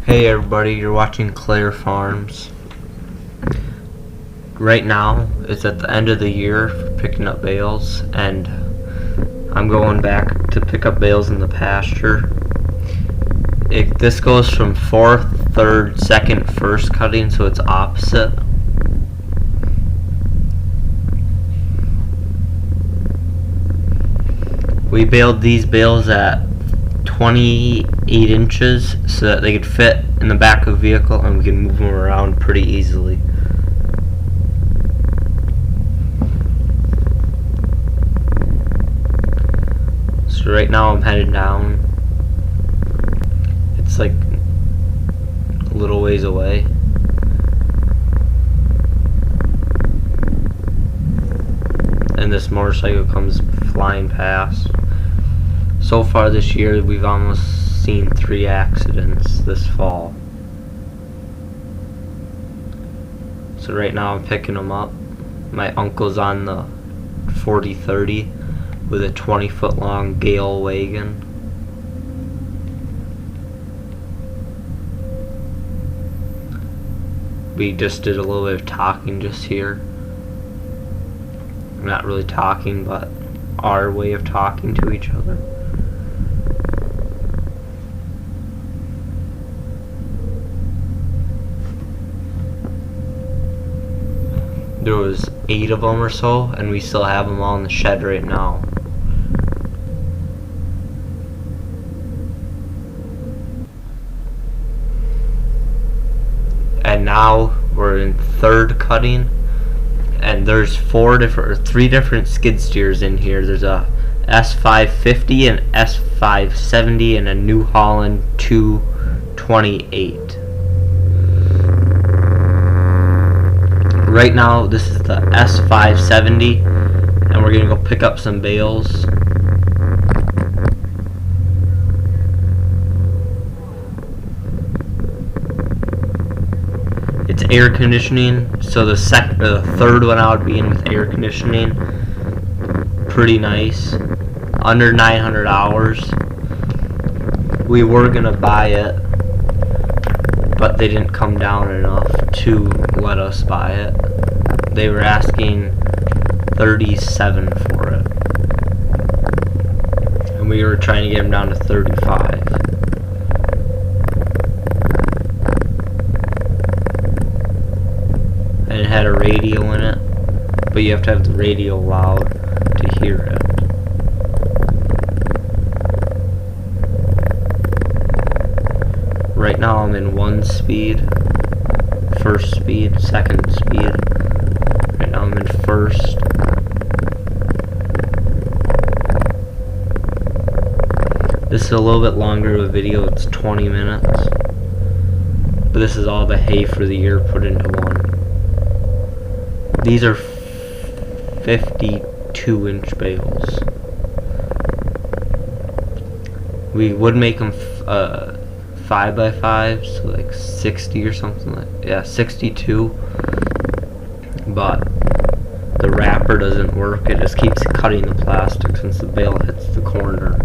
Hey everybody, you're watching Claire Farms. Right now, it's at the end of the year for picking up bales, and I'm going back to pick up bales in the pasture. This goes from 4th, 3rd, 2nd, 1st cutting, so it's opposite. We baled these bales at 28 inches so that they could fit in the back of the vehicle and we can move them around pretty easily. So right now I'm headed down. It's like a little ways away. And this motorcycle comes flying past. So far this year, we've almost seen 3 accidents this fall. So right now I'm picking them up. My uncle's on the 4030 with a 20-foot long Gale wagon. We just did a little bit of talking just here. Not really talking, but our way of talking to each other. There was 8 of them or so, and we still have them all in the shed right now. And now we're in 3rd cutting, and there's 3 different skid steers in here. There's a S550, an S570, and a New Holland 228. Right now, this is the S570, and we're gonna go pick up some bales. It's air conditioning, so the 3rd one I would be in with air conditioning. Pretty nice. Under 900 hours. We were gonna buy it, but they didn't come down enough to let us buy it. They were asking $37 for it, and we were trying to get them down to $35. And it had a radio in it, but you have to have the radio loud to hear it. Right now I'm in 1 speed, 1st speed, 2nd speed. Right now I'm in 1st. This is a little bit longer of a video, it's 20 minutes. But this is all the hay for the year put into one. These are 52-inch bales. We would make them 5x5, so like 60 or something like, yeah, 62. But the wrapper doesn't work. It just keeps cutting the plastic since the bale hits the corner.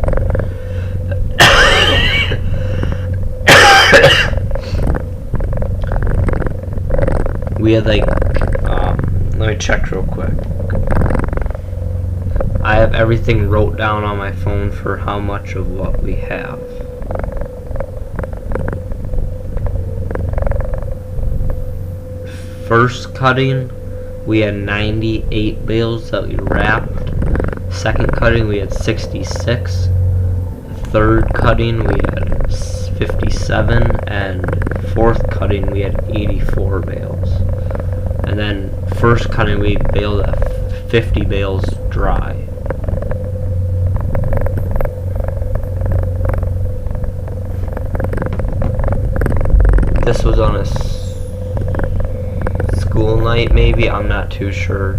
We had like, let me check real quick. I have everything wrote down on my phone for how much of what we have. First cutting, we had 98 bales that we wrapped. 2nd cutting, we had 66. 3rd cutting, we had 57. And 4th cutting, we had 84 bales. And then 1st cutting, we baled at 50 bales dry. This was on a school night, maybe, I'm not too sure,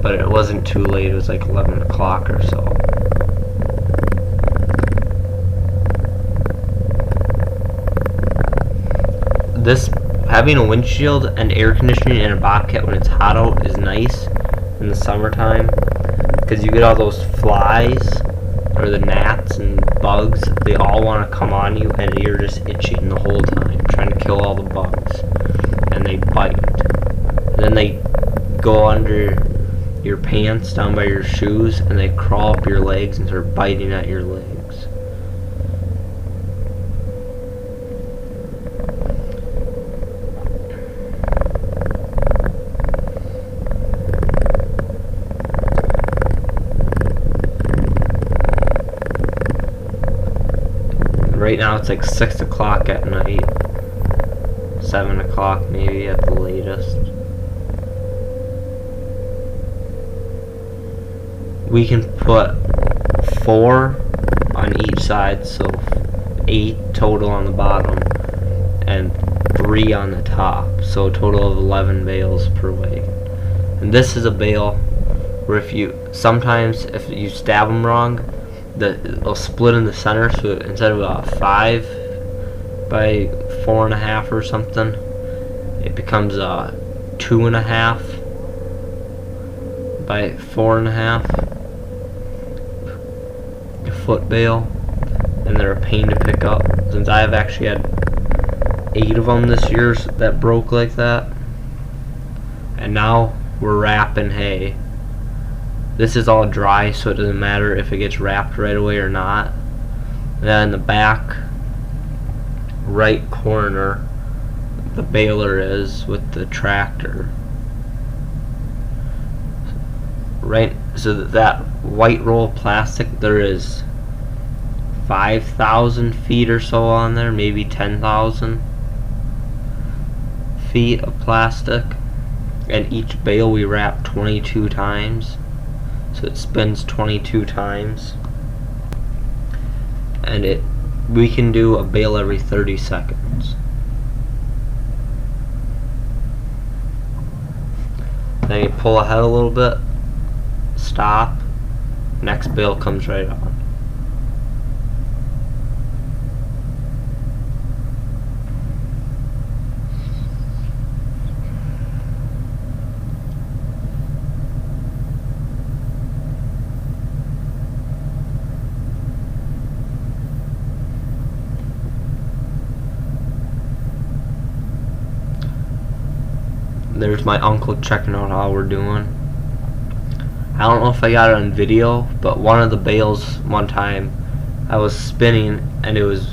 but it wasn't too late. It was like 11 o'clock or so. This, having a windshield and air conditioning in a Bobcat when it's hot out is nice in the summertime, because you get all those flies or the gnats and bugs. They all want to come on you and you're just itching the whole time. kill all the bugs, and they bite. And then they go under your pants down by your shoes, and they crawl up your legs and start biting at your legs. Right now it's like 6 o'clock at night, 7 o'clock maybe at the latest. We can put 4 on each side, so 8 total on the bottom and 3 on the top, so a total of 11 bales per weight. And this is a bale where sometimes if you stab them wrong, it'll split in the center, so instead of a 5 by 4.5 or something, it becomes a 2.5 by 4.5 foot bale, and they're a pain to pick up. Since I have actually had 8 of them this year that broke like that, and now we're wrapping hay. This is all dry, so it doesn't matter if it gets wrapped right away or not. And then in the back right corner, the baler is with the tractor. Right, so that white roll of plastic, there is 5,000 feet or so on there, maybe 10,000 feet of plastic. And each bale we wrap 22 times. So it spins 22 times, and we can do a bale every 30 seconds. Then you pull ahead a little bit, stop, next bale comes right on. There's my uncle checking out how we're doing. I don't know if I got it on video, but one of the bales one time I was spinning and it was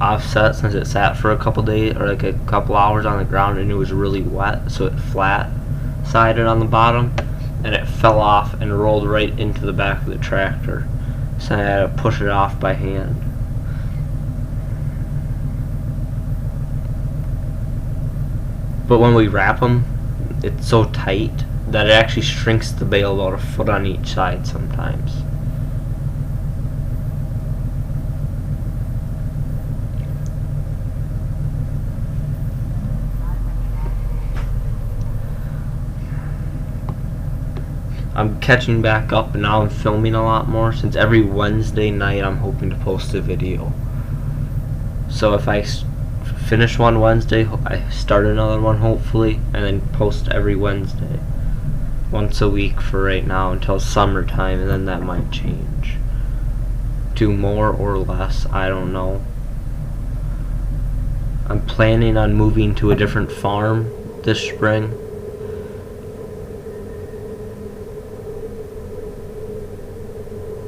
offset since it sat for a couple days or like a couple hours on the ground, and it was really wet, so it flat sided on the bottom, and it fell off and rolled right into the back of the tractor, so I had to push it off by hand. But when we wrap them, it's so tight that it actually shrinks the bale about a foot on each side sometimes. I'm catching back up, and now I'm filming a lot more, since every Wednesday night I'm hoping to post a video. So if I finish one Wednesday, I start another one hopefully, and then post every Wednesday, once a week for right now until summertime, and then that might change to more or less, I don't know. I'm planning on moving to a different farm this spring.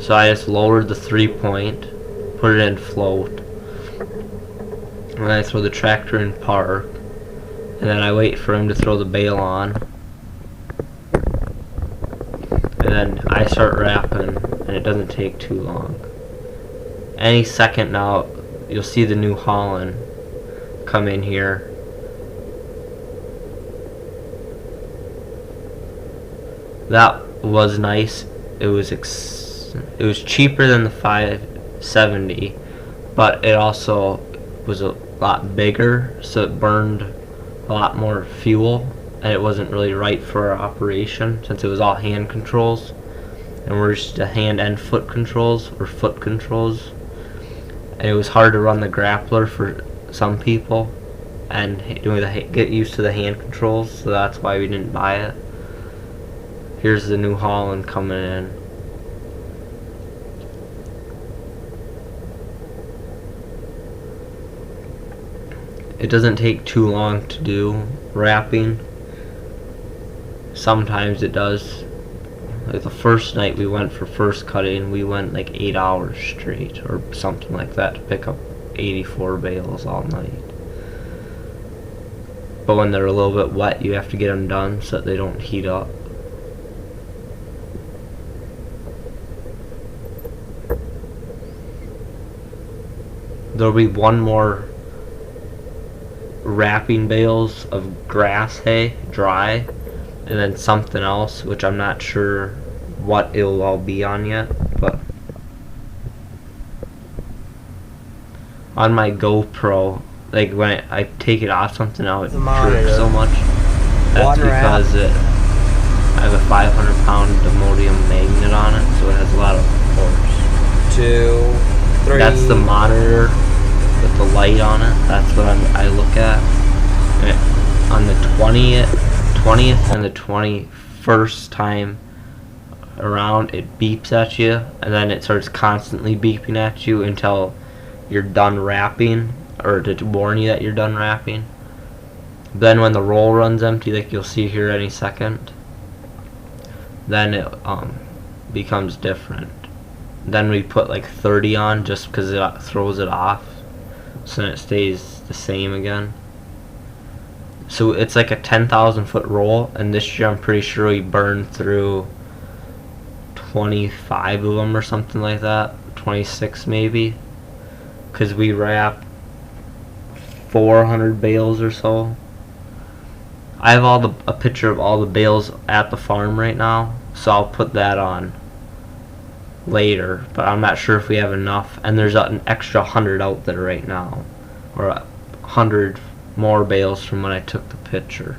So I just lowered the 3-point, put it in float, and then I throw the tractor in park, and then I wait for him to throw the bale on, and then I start wrapping, and it doesn't take too long. Any second now you'll see the New Holland come in here. That was nice. It was cheaper than the 570, but it also was a lot bigger, so it burned a lot more fuel, and it wasn't really right for our operation since it was all hand controls, and we're just a hand and foot controls, or foot controls, and it was hard to run the grappler for some people and get used to the hand controls, so that's why we didn't buy it. Here's the New Holland coming in. it doesn't take too long to do wrapping. Sometimes it does. Like the first night we went for first cutting, we went like 8 hours straight or something like that to pick up 84 bales all night. But when they're a little bit wet, you have to get them done so that they don't heat up. There'll be one more wrapping bales of grass hay, dry, and then something else, which I'm not sure what it'll all be on yet, but on my GoPro, like when I take it off something out, it jerks so much. That's because I have a 500-pound Demodium magnet on it, so it has a lot of force. 2, 3. That's the monitor with the light on it. That's what I look at. And on the 20th and the 21st time around, it beeps at you, and then it starts constantly beeping at you until you're done wrapping, or to warn you that you're done wrapping. Then when the roll runs empty, like you'll see here any second, then it becomes different. Then we put like 30 on just because it throws it off, so then it stays the same again. So it's like a 10,000 foot roll, and this year I'm pretty sure we burned through 25 of them or something like that, 26 maybe, because we wrapped 400 bales or so. I have a picture of all the bales at the farm right now, so I'll put that on later, but I'm not sure if we have enough, and there's an extra 100 out there right now, or 100 more bales from when I took the picture.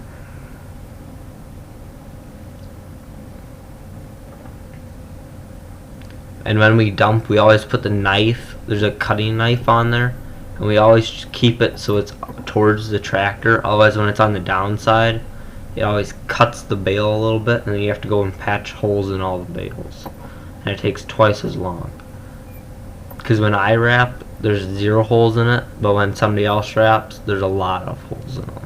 And when we dump, we always put the knife, there's a cutting knife on there, and we always keep it so it's towards the tractor. Otherwise, when it's on the downside, it always cuts the bale a little bit, and then you have to go and patch holes in all the bales, and it takes twice as long. Because when I wrap, there's 0 holes in it, but when somebody else wraps, there's a lot of holes in them.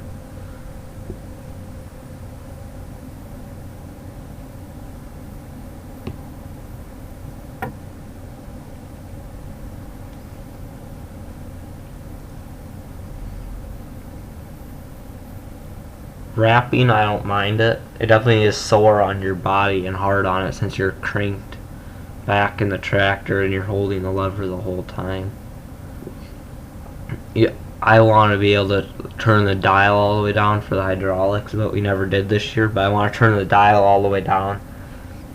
Wrapping, I don't mind it. It definitely is sore on your body and hard on it since you're cranked back in the tractor and you're holding the lever the whole time. Yeah, I want to be able to turn the dial all the way down for the hydraulics, but we never did this year. But I want to turn the dial all the way down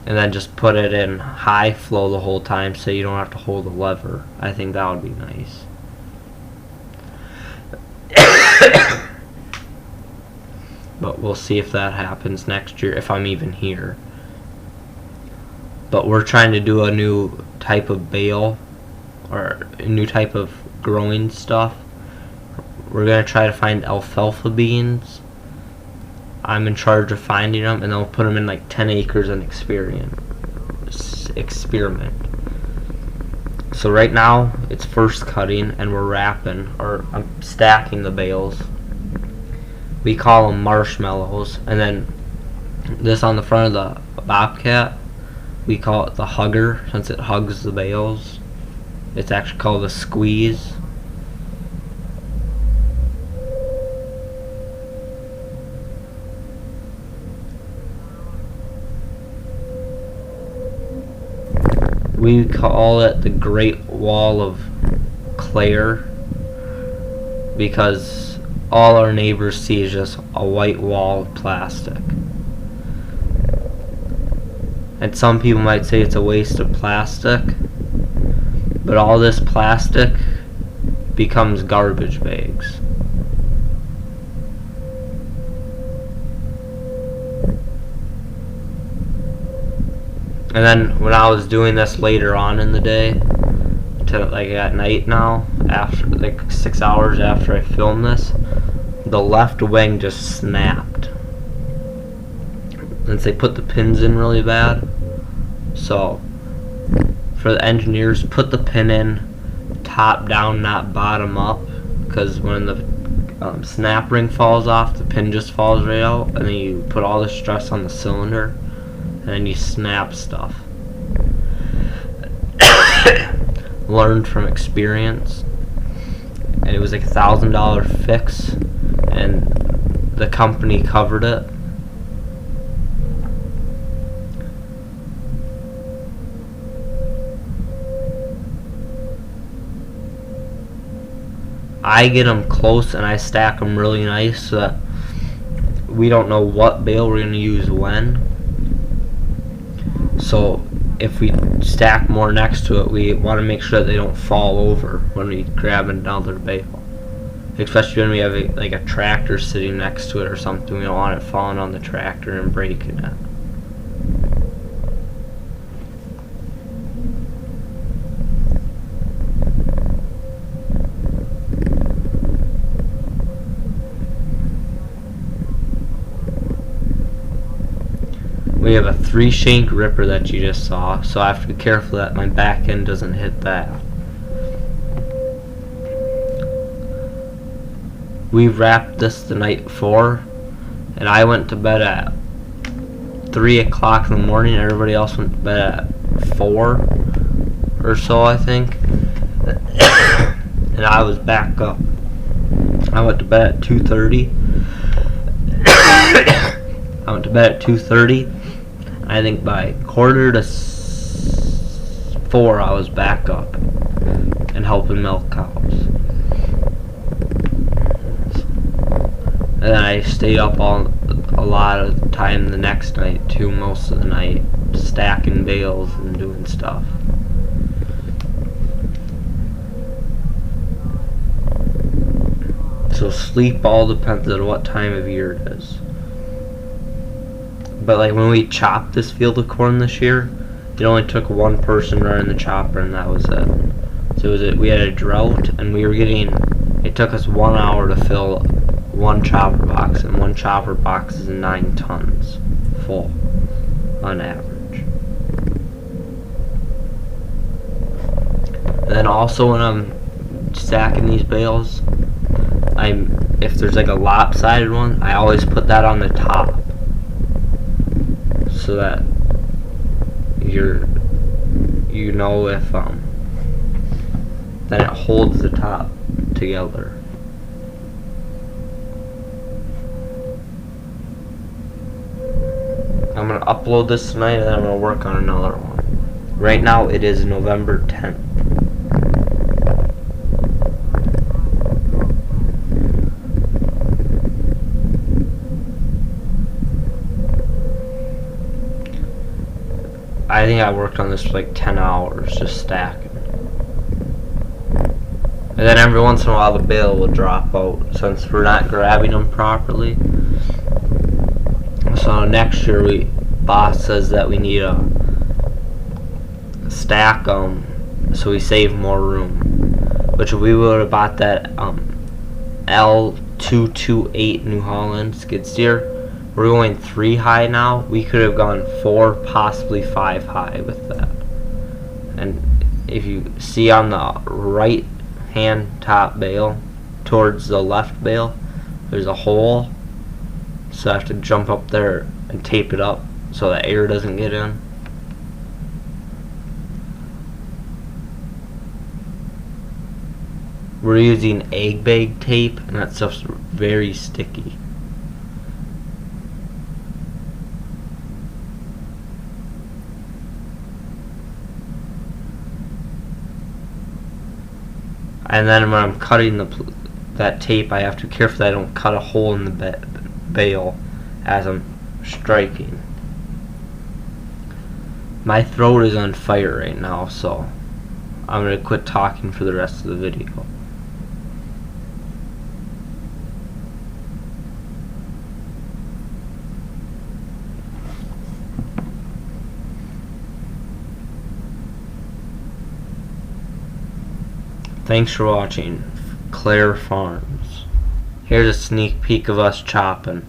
and then just put it in high flow the whole time so you don't have to hold the lever. I think that would be nice. But we'll see if that happens next year, if I'm even here. But we're trying to do a new type of bale, or a new type of growing stuff. We're going to try to find alfalfa beans. I'm in charge of finding them, and then we'll put them in like 10 acres and experiment. So right now, it's first cutting, and we're wrapping, or I'm stacking the bales. We call them marshmallows, and then this on the front of the Bobcat, we call it the hugger since it hugs the bales. It's actually called the squeeze. We call it the Great Wall of Clare because all our neighbors see is just a white wall of plastic. And some people might say it's a waste of plastic, but all this plastic becomes garbage bags. And then when I was doing this later on in the day, to like at night now, after like 6 hours after I filmed this, the left wing just snapped. Since they put the pins in really bad. So for the engineers, put the pin in top down, not bottom up, because when the snap ring falls off, the pin just falls right out, and then you put all the stress on the cylinder, and then you snap stuff. Learned from experience, and it was like $1,000 fix, and the company covered it. I get them close and I stack them really nice so that we don't know what bale we're going to use when. So if we stack more next to it, we want to make sure that they don't fall over when we grab another bale. Especially when we have like a tractor sitting next to it or something, we don't want it falling on the tractor and breaking it. We have a 3-shank ripper that you just saw, so I have to be careful that my back end doesn't hit that. We wrapped this the night before, and I went to bed at 3 o'clock in the morning. Everybody else went to bed at 4 or so, I think. And I was back up. I went to bed at 2:30. I went to bed at 2:30. I think by 3:45 I was back up and helping milk cows. And then I stayed up a lot of the time the next night too, most of the night, stacking bales and doing stuff. So sleep all depends on what time of year it is. But like when we chopped this field of corn this year, it only took one person running the chopper and that was it. So we had a drought and it took us 1 hour to fill one chopper box, and one chopper box is 9 tons full on average. And then also when I'm stacking these bales, if there's like a lopsided one, I always put that on the top, so that you know if then it holds the top together. I'm gonna upload this tonight and then I'm gonna work on another one. Right now it is November 10th. I think I worked on this for like 10 hours just stacking. And then every once in a while the bale will drop out since we're not grabbing them properly. So next year boss says that we need to stack them so we save more room. Which we would have bought that L228 New Holland skid steer. We're going 3 high now. We could have gone 4, possibly 5 high with that. And if you see on the right hand top bale towards the left bale, there's a hole. So I have to jump up there and tape it up so that air doesn't get in. We're using egg bag tape and that stuff's very sticky. And then when I'm cutting that tape, I have to be careful that I don't cut a hole in the bale as I'm striking. My throat is on fire right now, so I'm going to quit talking for the rest of the video. Thanks for watching Claire Farms. Here's a sneak peek of us chopping.